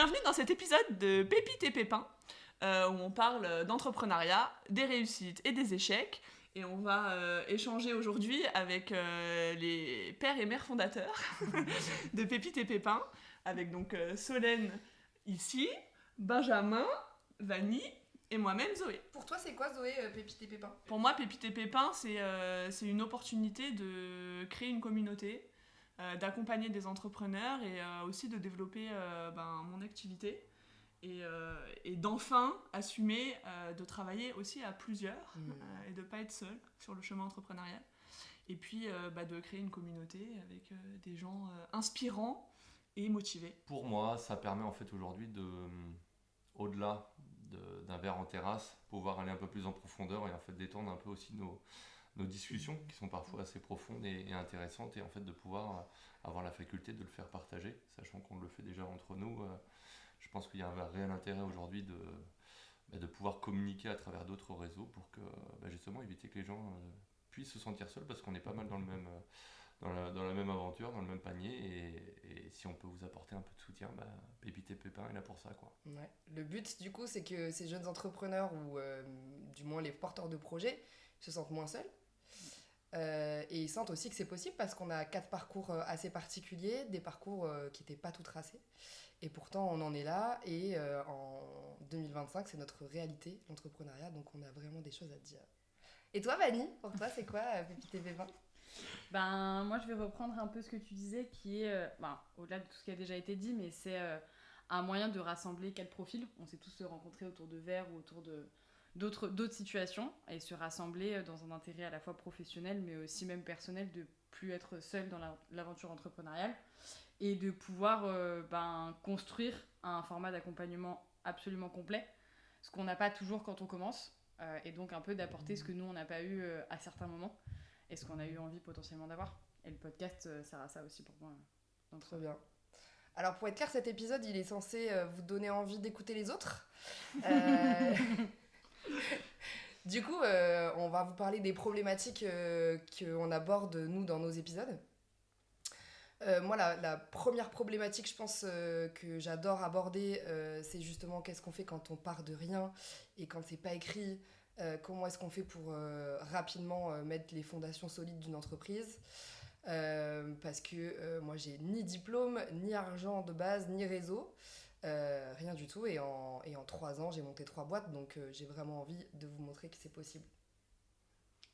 Bienvenue dans cet épisode de Pépites et Pépins, où on parle d'entrepreneuriat, des réussites et des échecs. Et on va échanger aujourd'hui avec les pères et mères fondateurs de Pépites et Pépins, avec donc Solène ici, Benjamin, Vanny et moi-même Zoé. Pour toi, c'est quoi Zoé, Pépites et Pépins ? Pour moi, Pépites et Pépins, c'est une opportunité de créer une communauté, d'accompagner des entrepreneurs et aussi de développer mon activité. Et d'enfin assumer de travailler aussi à plusieurs et de ne pas être seul sur le chemin entrepreneurial. Et puis de créer une communauté avec des gens inspirants et motivés. Pour moi, ça permet en fait aujourd'hui au-delà d'un verre en terrasse, pouvoir aller un peu plus en profondeur et en fait détendre un peu aussi nos discussions qui sont parfois assez profondes et intéressantes, et en fait de pouvoir avoir la faculté de le faire partager, sachant qu'on le fait déjà entre nous. Je pense qu'il y a un réel intérêt aujourd'hui de pouvoir communiquer à travers d'autres réseaux pour que justement éviter que les gens puissent se sentir seuls, parce qu'on est pas mal dans la même aventure, dans le même panier, et si on peut vous apporter un peu de soutien, Pépites et Pépins est là pour ça, quoi. Ouais. Le but du coup, c'est que ces jeunes entrepreneurs, ou du moins les porteurs de projets, se sentent moins seuls. Et ils sentent aussi que c'est possible, parce qu'on a 4 parcours assez particuliers, des parcours qui n'étaient pas tout tracés. Et pourtant, on en est là, et en 2025, c'est notre réalité, l'entrepreneuriat, donc on a vraiment des choses à dire. Et toi, Vanny, pour toi, c'est quoi Pépites et Pépins ? Moi, je vais reprendre un peu ce que tu disais, qui est, au-delà de tout ce qui a déjà été dit, mais c'est un moyen de rassembler 4 profils. On s'est tous rencontrés autour de verres ou autour d'autres situations, et se rassembler dans un intérêt à la fois professionnel, mais aussi même personnel, de plus être seul dans l'aventure entrepreneuriale, et de pouvoir construire un format d'accompagnement absolument complet, ce qu'on n'a pas toujours quand on commence, et donc un peu d'apporter ce que nous, on n'a pas eu à certains moments, et ce qu'on a eu envie potentiellement d'avoir. Et le podcast sert à ça aussi pour moi. Très bien. Alors pour être clair, cet épisode, il est censé vous donner envie d'écouter les autres. Du coup, on va vous parler des problématiques qu'on aborde, nous, dans nos épisodes. Moi, la première problématique, je pense, que j'adore aborder, c'est justement qu'est-ce qu'on fait quand on part de rien et quand c'est pas écrit. Comment est-ce qu'on fait pour rapidement mettre les fondations solides d'une entreprise, parce que moi, j'ai ni diplôme, ni argent de base, ni réseau. Rien du tout, et en 3 ans j'ai monté 3 boîtes, donc j'ai vraiment envie de vous montrer que c'est possible.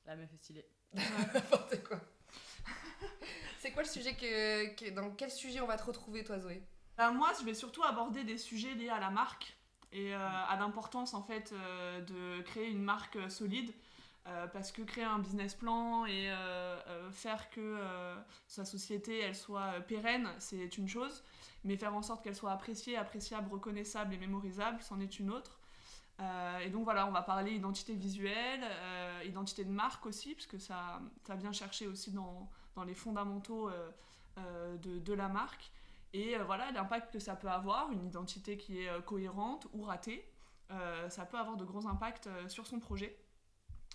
La meuf est stylée. N'importe quoi. C'est quoi le sujet dans quel sujet on va te retrouver, toi, Zoé ? Moi, je vais surtout aborder des sujets liés à la marque et à l'importance en fait de créer une marque solide, parce que créer un business plan et faire que sa société elle soit pérenne, c'est une chose, mais faire en sorte qu'elle soit appréciée, appréciable, reconnaissable et mémorisable, c'en est une autre. Et donc voilà, on va parler identité visuelle, identité de marque aussi, parce que ça vient chercher aussi dans les fondamentaux de la marque. Et voilà, l'impact que ça peut avoir, une identité qui est cohérente ou ratée, ça peut avoir de gros impacts sur son projet.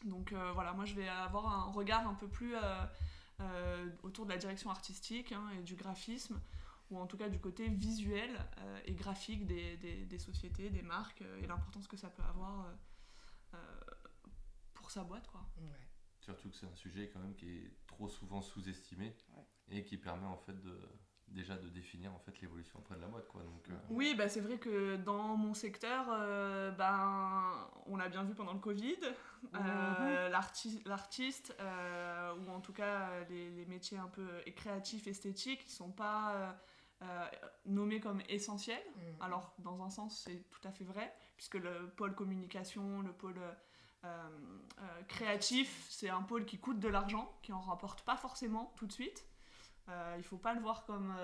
Donc voilà, moi je vais avoir un regard un peu plus autour de la direction artistique et du graphisme, ou en tout cas du côté visuel et graphique des sociétés, des marques, et l'importance que ça peut avoir pour sa boîte, quoi. Ouais. Surtout que c'est un sujet quand même qui est trop souvent sous-estimé, et qui permet en fait déjà de définir en fait l'évolution après de la mode, quoi. Donc, Oui, c'est vrai que dans mon secteur, on l'a bien vu pendant le Covid, l'artiste, ou en tout cas les métiers un peu créatifs, esthétiques, ne sont pas nommés comme essentiels. Alors dans un sens c'est tout à fait vrai, puisque le pôle communication, le pôle créatif, c'est un pôle qui coûte de l'argent, qui en rapporte pas forcément tout de suite. Il faut pas le voir comme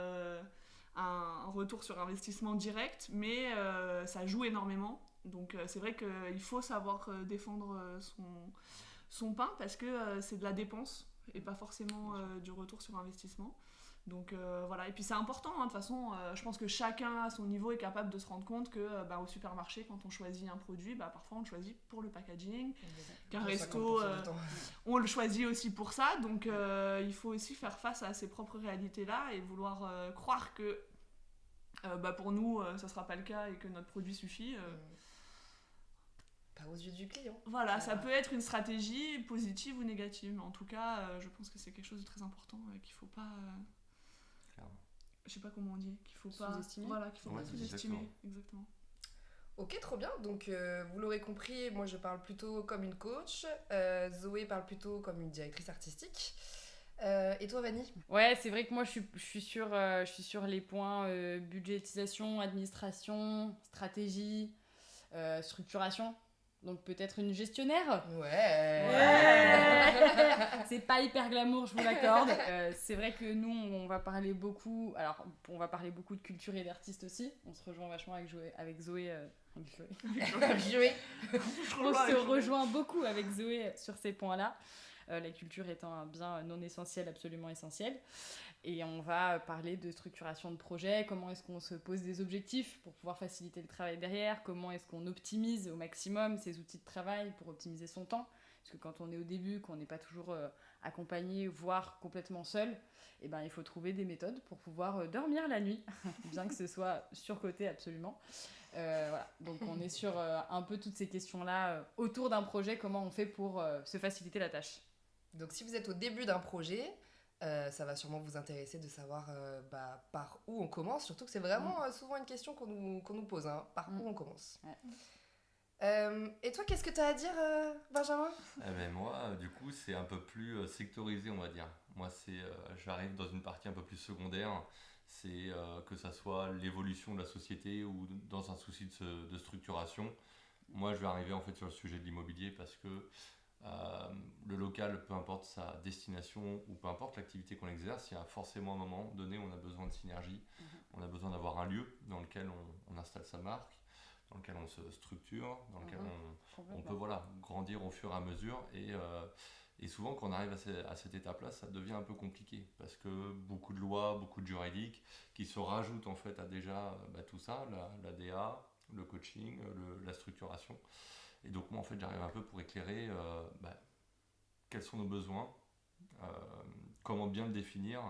un retour sur investissement direct, mais ça joue énormément. Donc c'est vrai qu'il faut savoir défendre son pain, parce que c'est de la dépense et pas forcément du retour sur investissement. Donc voilà, et puis c'est important, de toute façon, je pense que chacun à son niveau est capable de se rendre compte que au supermarché, quand on choisit un produit, parfois on le choisit pour le packaging, qu'un resto, on le choisit aussi pour ça, donc il faut aussi faire face à ses propres réalités là et vouloir croire que pour nous, ça sera pas le cas et que notre produit suffit. Pas aux yeux du client. Voilà, ça peut être une stratégie positive ou négative, mais en tout cas, je pense que c'est quelque chose de très important qu'il faut pas. Je sais pas comment on dit, qu'il faut pas sous-estimer. Voilà, qu'il faut pas sous-estimer. Exactement. Ok, trop bien. Donc, vous l'aurez compris, moi je parle plutôt comme une coach. Zoé parle plutôt comme une directrice artistique. Et toi, Vanny? Ouais, c'est vrai que moi je suis sur les points budgétisation, administration, stratégie, structuration. Donc peut-être une gestionnaire. Ouais. C'est pas hyper glamour, je vous l'accorde. C'est vrai que nous, on va parler beaucoup. Alors, on va parler beaucoup de culture et d'artistes aussi. On se rejoint vachement avec Zoé. Joué. On se rejoint beaucoup avec Zoé sur ces points-là. La culture étant un bien non essentiel, absolument essentiel. Et on va parler de structuration de projet, comment est-ce qu'on se pose des objectifs pour pouvoir faciliter le travail derrière, comment est-ce qu'on optimise au maximum ses outils de travail pour optimiser son temps. Parce que quand on est au début, qu'on n'est pas toujours accompagné, voire complètement seul, eh ben, il faut trouver des méthodes pour pouvoir dormir la nuit, bien que ce soit surcoté absolument. Voilà. Donc on est sur un peu toutes ces questions-là autour d'un projet, comment on fait pour se faciliter la tâche. Donc si vous êtes au début d'un projet, ça va sûrement vous intéresser de savoir par où on commence, surtout que c'est vraiment souvent une question qu'on nous pose, hein, par où on commence. Ouais. Et toi, qu'est-ce que tu as à dire, Benjamin? Moi, du coup, c'est un peu plus sectorisé, on va dire. Moi, j'arrive dans une partie un peu plus secondaire, c'est que ça soit l'évolution de la société ou dans un souci de structuration. Moi, je vais arriver en fait sur le sujet de l'immobilier parce que le local, peu importe sa destination ou peu importe l'activité qu'on exerce, il y a forcément un moment donné où on a besoin de synergie, on a besoin d'avoir un lieu dans lequel on installe sa marque, dans lequel on se structure, dans lequel on peut grandir au fur et à mesure. Et souvent, quand on arrive à cette étape-là, ça devient un peu compliqué parce que beaucoup de lois, beaucoup de juridiques qui se rajoutent en fait à déjà tout ça, la DA, le coaching, la structuration. Et donc moi en fait j'arrive un peu pour éclairer quels sont nos besoins, comment bien le définir,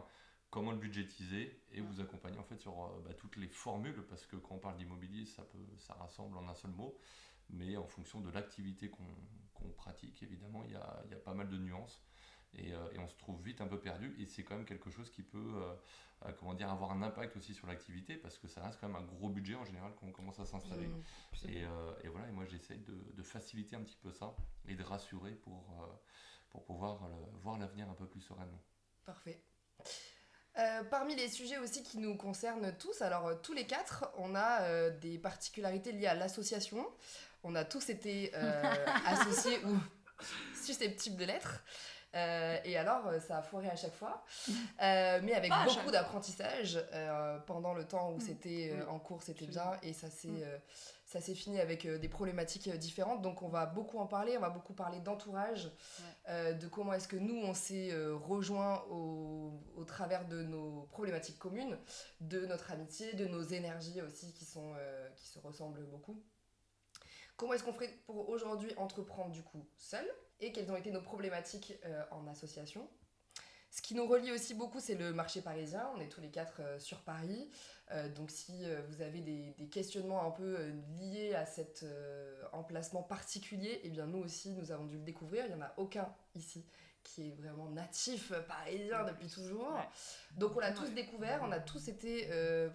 comment le budgétiser et vous accompagner en fait sur toutes les formules parce que quand on parle d'immobilier ça rassemble en un seul mot, mais en fonction de l'activité qu'on pratique évidemment il y a pas mal de nuances et on se trouve vite un peu perdu et c'est quand même quelque chose qui peut avoir un impact aussi sur l'activité parce que ça reste quand même un gros budget en général quand on commence à s'installer. Et voilà, et moi j'essaye de faciliter un petit peu ça et de rassurer pour pouvoir voir l'avenir un peu plus sereinement. Parfait. Parmi les sujets aussi qui nous concernent tous, alors tous les quatre, on a des particularités liées à l'association. On a tous été associés ou susceptibles de l'être. Et alors, ça a foiré à chaque fois, mais avec beaucoup d'apprentissage. Pendant le temps où c'était en cours, c'était bien, et ça s'est fini avec des problématiques différentes. Donc on va beaucoup en parler, on va beaucoup parler d'entourage, de comment est-ce que nous, on s'est rejoints au travers de nos problématiques communes, de notre amitié, de nos énergies aussi qui se ressemblent beaucoup. Comment est-ce qu'on ferait pour aujourd'hui entreprendre du coup seul et quelles ont été nos problématiques en association. Ce qui nous relie aussi beaucoup, c'est le marché parisien. On est tous les quatre sur Paris. Donc si vous avez des questionnements un peu liés à cet emplacement particulier, eh bien nous aussi, nous avons dû le découvrir. Il n'y en a aucun ici qui est vraiment natif parisien depuis toujours. Ouais. Donc on l'a tous découvert, on a tous été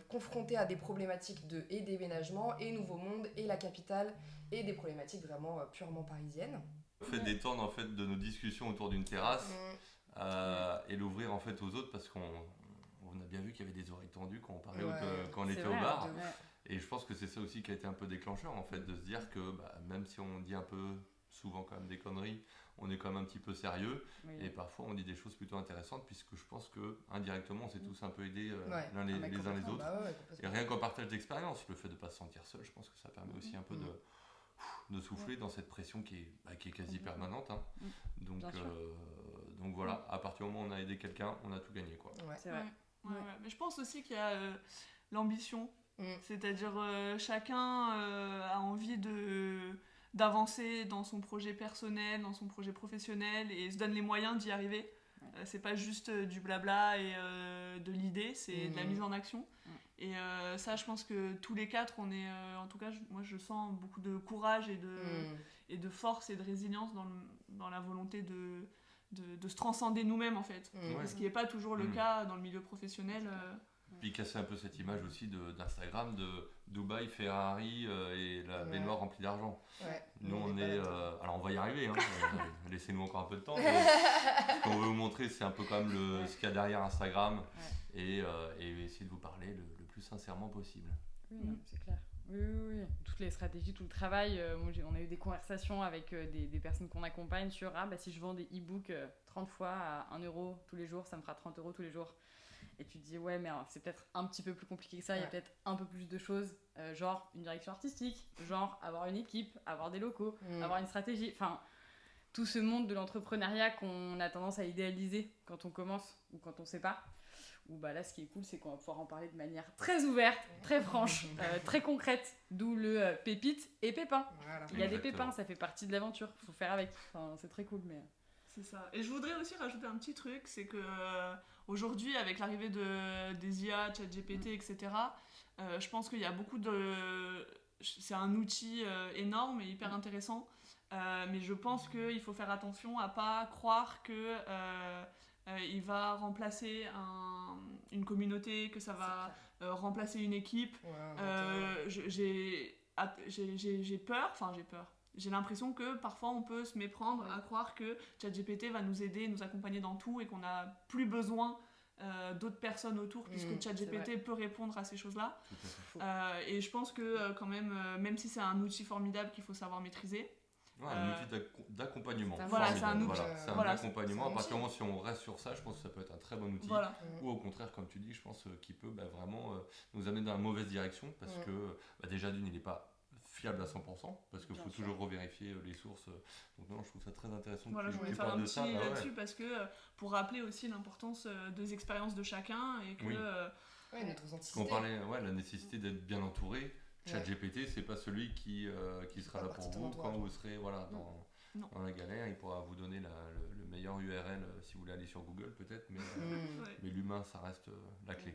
confrontés à des problématiques et déménagement, et Nouveau Monde, et la capitale, et des problématiques vraiment purement parisiennes. Le fait d'étendre en fait de nos discussions autour d'une terrasse et l'ouvrir en fait aux autres parce qu'on a bien vu qu'il y avait des oreilles tendues quand on parlait quand on était au bar. Et je pense que c'est ça aussi qui a été un peu déclencheur en fait de se dire que même si on dit un peu souvent quand même des conneries, on est quand même un petit peu sérieux et parfois on dit des choses plutôt intéressantes puisque je pense que indirectement on s'est tous un peu aidés les uns les autres. Et rien qu'en partage d'expérience, le fait de ne pas se sentir seul, je pense que ça permet aussi un peu de souffler dans cette pression qui est quasi permanente. Hein. Donc voilà, à partir du moment où on a aidé quelqu'un, on a tout gagné. Quoi. C'est vrai. Ouais. Mais je pense aussi qu'il y a l'ambition. C'est-à-dire chacun a envie d'avancer dans son projet personnel, dans son projet professionnel et se donne les moyens d'y arriver. C'est pas juste du blabla et de l'idée, c'est de la mise en action. Et ça, je pense que tous les 4, on est, en tout cas, moi je sens beaucoup de courage et de force et de résilience dans la volonté de se transcender nous-mêmes en fait. Ce qui n'est pas toujours le cas dans le milieu professionnel. Puis casser un peu cette image aussi d'Instagram de Dubaï, Ferrari et la baignoire remplie d'argent. Ouais. Nous on est... alors on va y arriver, hein. Laissez-nous encore un peu de temps. Ce qu'on veut vous montrer, c'est un peu quand même ce qu'il y a derrière Instagram et essayer de vous parler le plus sincèrement possible. Oui, non, c'est clair. Oui. Toutes les stratégies, tout le travail. On a eu des conversations avec des personnes qu'on accompagne sur si je vends des e-books 30 fois à 1 euro tous les jours, ça me fera 30 euros tous les jours. Et tu te dis, ouais, mais c'est peut-être un petit peu plus compliqué que ça, il y a peut-être un peu plus de choses, genre une direction artistique, genre avoir une équipe, avoir des locaux, avoir une stratégie. Enfin, tout ce monde de l'entrepreneuriat qu'on a tendance à idéaliser quand on commence ou quand on sait pas. Ou là, ce qui est cool, c'est qu'on va pouvoir en parler de manière très ouverte, très franche, très concrète. D'où le pépite et pépin. Voilà. Il y a des pépins, ça fait partie de l'aventure. Faut faire avec. Enfin, c'est très cool, mais... C'est ça. Et je voudrais aussi rajouter un petit truc, c'est que aujourd'hui, avec l'arrivée des IA, ChatGPT, etc., je pense qu'il y a beaucoup de... C'est un outil énorme et hyper intéressant, mais je pense qu'il faut faire attention à pas croire que il va remplacer une communauté, que ça va remplacer une équipe. J'ai peur. J'ai l'impression que parfois on peut se méprendre à croire que ChatGPT va nous aider, nous accompagner dans tout et qu'on n'a plus besoin d'autres personnes autour puisque ChatGPT peut répondre à ces choses-là. Et je pense que quand même si c'est un outil formidable qu'il faut savoir maîtriser, un outil d'accompagnement. C'est un outil. C'est un accompagnement. À partir du moment si on reste sur ça, je pense que ça peut être un très bon outil. Ou au contraire, comme tu dis, je pense qu'il peut vraiment nous amener dans la mauvaise direction parce que déjà d'une, il n'est pas fiable à 100% parce qu'il faut toujours revérifier les sources. Donc non, je trouve ça très intéressant. Je voulais faire un petit là-dessus parce que pour rappeler aussi l'importance des expériences de chacun et que notre authenticité. Qu'on parlait, la nécessité d'être bien entouré. ChatGPT, c'est pas celui qui sera là pour vous quand vous serez dans la galère. Il pourra vous donner le meilleur URL si vous voulez aller sur Google peut-être, mais l'humain, ça reste la clé.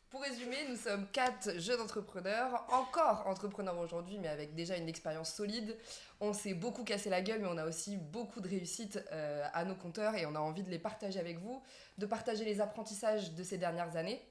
Pour résumer, nous sommes 4 jeunes entrepreneurs, encore entrepreneurs aujourd'hui, mais avec déjà une expérience solide. On s'est beaucoup cassé la gueule, mais on a aussi beaucoup de réussites à nos compteurs et on a envie de les partager avec vous, de partager les apprentissages de ces dernières années.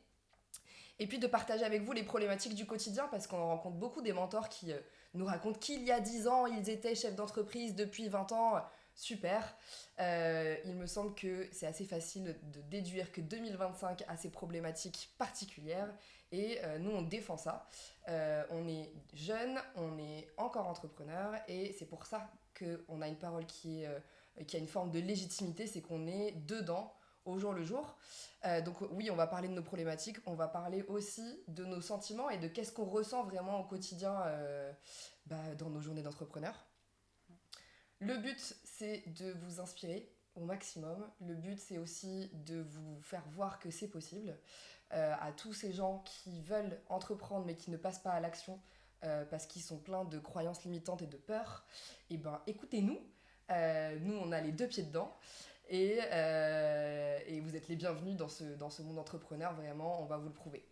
Et puis de partager avec vous les problématiques du quotidien, parce qu'on rencontre beaucoup des mentors qui nous racontent qu'il y a 10 ans, ils étaient chefs d'entreprise depuis 20 ans. Super. Il me semble que c'est assez facile de déduire que 2025 a ses problématiques particulières. Et nous, on défend ça. On est jeunes, on est encore entrepreneurs. Et c'est pour ça qu'on a une parole qui a une forme de légitimité, c'est qu'on est dedans au jour le jour. Donc oui, on va parler de nos problématiques, on va parler aussi de nos sentiments et de qu'est-ce qu'on ressent vraiment au quotidien dans nos journées d'entrepreneurs. Le but, c'est de vous inspirer au maximum. Le but, c'est aussi de vous faire voir que c'est possible. À tous ces gens qui veulent entreprendre mais qui ne passent pas à l'action parce qu'ils sont pleins de croyances limitantes et de peurs, écoutez-nous. Nous, on a les 2 pieds dedans. Et vous êtes les bienvenus dans ce monde entrepreneur, vraiment, on va vous le prouver.